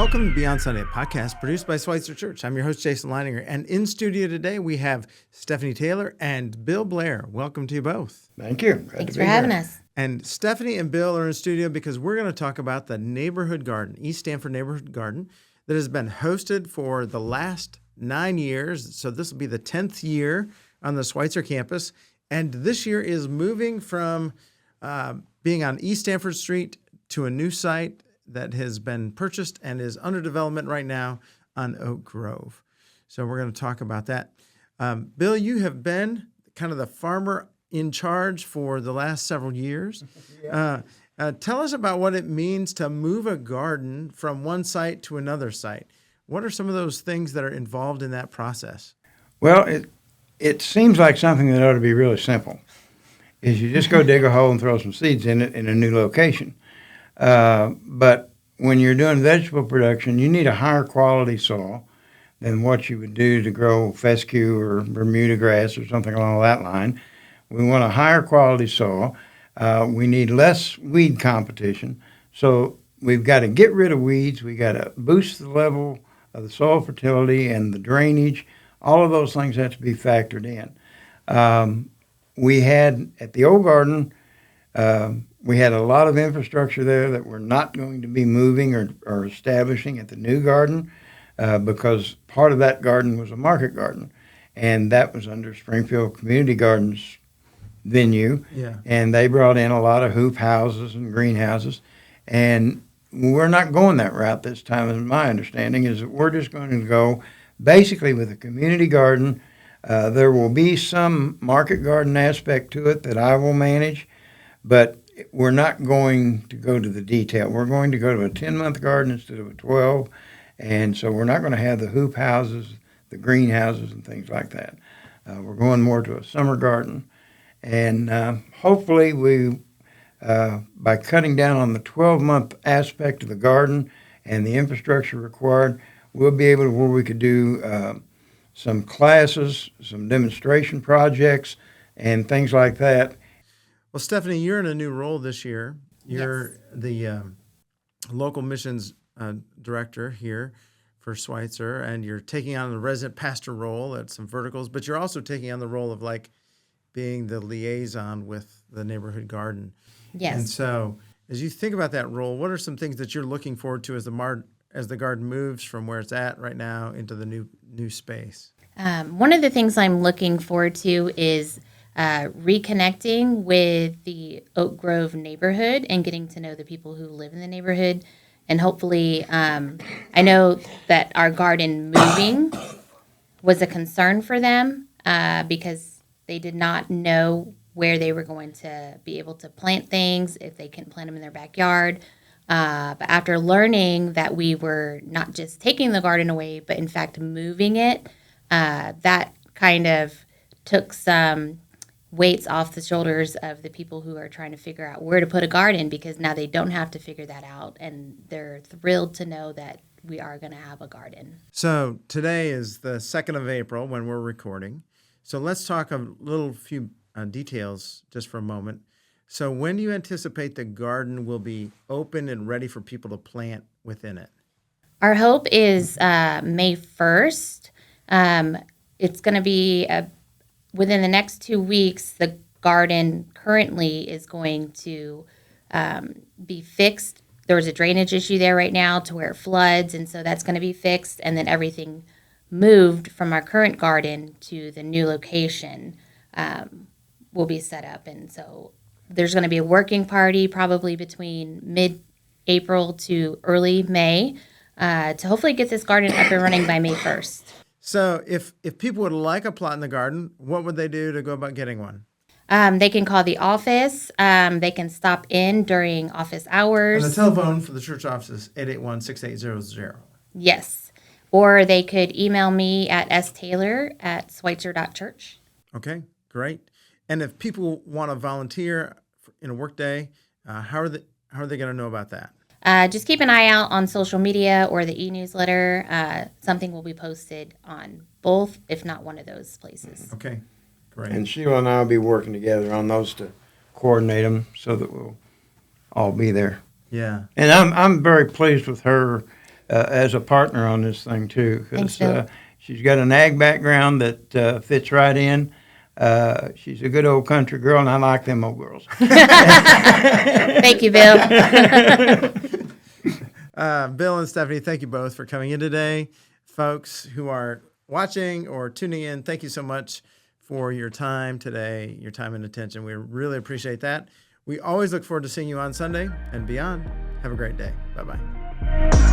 Welcome to Beyond Sunday, a podcast produced by Schweitzer Church. I'm your host, Jason Leininger, and in studio today we have Stephanie Taylor and Bill Blair. Welcome to you both. Thank you. Thanks for having us. And Stephanie and Bill are in studio because we're going to talk about the Neighborhood Garden, East Stanford Neighborhood Garden, that has been hosted for the last 9 years. So this will be the 10th year on the Schweitzer campus. And this year is moving from being on East Stanford Street to a new site that has been purchased and is under development right now on Oak Grove. So we're going to talk about that. Bill, you have been kind of the farmer in charge for the last several years. Yeah. Tell us about what it means to move a garden from one site to another site. What are some of those things that are involved in that process? Well, it seems like something that ought to be really simple. Is you just go dig a hole and throw some seeds in it in a new location. But when you're doing vegetable production, you need a higher quality soil than what you would do to grow fescue or Bermuda grass or something along that line. We want a higher quality soil. We need less weed competition. So we've got to get rid of weeds. We got to boost the level of the soil fertility and the drainage. All of those things have to be factored in. We had at the old garden, we had a lot of infrastructure there that we're not going to be moving or establishing at the new garden because part of that garden was a market garden, and that was under Springfield Community Gardens venue. Yeah. And they brought in a lot of hoop houses and greenhouses, and we're not going that route this time. And my understanding is that we're just going to go basically with a community garden. There will be some market garden aspect to it that I will manage, but we're not going to go to the detail. We're going to go to a 10-month garden instead of a 12, and so we're not going to have the hoop houses, the greenhouses, and things like that. We're going more to a summer garden, and hopefully we, by cutting down on the 12-month aspect of the garden and the infrastructure required, we'll be able to where we could do some classes, some demonstration projects, and things like that. Well, Stephanie, you're in a new role this year. You're Yes. the local missions director here for Schweitzer, and you're taking on the resident pastor role at some verticals, but you're also taking on the role of like being the liaison with the neighborhood garden. Yes. And so as you think about that role, what are some things that you're looking forward to as the garden moves from where it's at right now into the new space? One of the things I'm looking forward to is reconnecting with the Oak Grove neighborhood and getting to know the people who live in the neighborhood. And hopefully, I know that our garden moving was a concern for them because they did not know where they were going to be able to plant things, if they couldn't plant them in their backyard. But after learning that we were not just taking the garden away, but in fact moving it, that kind of took some weights off the shoulders of the people who are trying to figure out where to put a garden, because now they don't have to figure that out, and they're thrilled to know that we are going to have a garden. So today is the 2nd of April when we're recording. So let's talk a few details just for a moment. So when do you anticipate the garden will be open and ready for people to plant within it? Our hope is May 1st. It's going to be within the next 2 weeks. The garden currently is going to be fixed. There was a drainage issue there right now to where it floods, and so that's going to be fixed. And then everything moved from our current garden to the new location will be set up. And so there's going to be a working party probably between mid-April to early May to hopefully get this garden up and running by May 1st. So if people would like a plot in the garden, what would they do to go about getting one? They can call the office. They can stop in during office hours. And the telephone for the church office is 881-6800. Yes. Or they could email me at staylor@schweitzer.church. Okay, great. And if people want to volunteer in a workday, how are they going to know about that? Just keep an eye out on social media or the e-newsletter. Something will be posted on both, if not one of those places. Okay, great. And Sheila and I will be working together on those to coordinate them so that we'll all be there. Yeah. And I'm very pleased with her as a partner on this thing too. Thanks, Because Bill. she's got an ag background that fits right in. She's a good old country girl, and I like them old girls. Thank you, Bill. Bill and Stephanie, thank you both for coming in today. Folks who are watching or tuning in, thank you so much for your time today, your time and attention. We really appreciate that. We always look forward to seeing you on Sunday and beyond. Have a great day. Bye-bye.